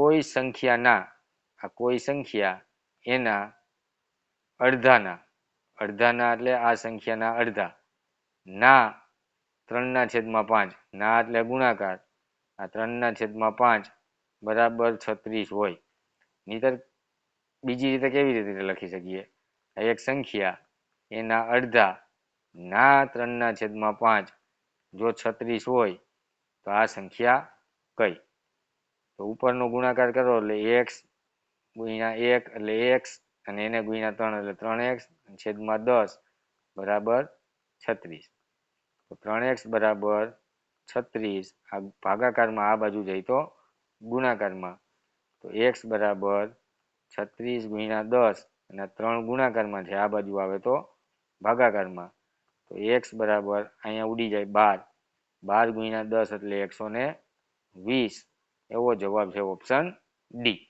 કોઈ સંખ્યાના આ કોઈ સંખ્યા એના અડધાના અડધાના એટલે આ સંખ્યાના અડધા ના 3/5 ના એટલે ગુણાકાર આ 3/5 બરાબર 36 હોય નહીતર બીજી રીતે કેવી રીતે લખી શકીએ એક સંખ્યા એના અડધા ના 3/5 જો 36 હોય તો આ સંખ્યા કઈ તો ઉપરનો ગુણાકાર કરો એટલે x ગુણ્યા 1 એટલે x અને એને ગુણ્યા 3 એટલે 3x છેદમાં 10 બરાબર 36 તો 3x બરાબર 36 આ ભાગાકારમાં આ બાજુ જાય તો ગુણાકારમાં તો x બરાબર 36 ગુણ્યા 10 અને 3 ગુણાકારમાં છે આ બાજુ આવે તો ભાગાકારમાં તો x બરાબર અહીંયા ઉડી જાય 12 12 ગુણ્યા 10 એટલે 120 એવો જવાબ છે ઓપ્શન ડી।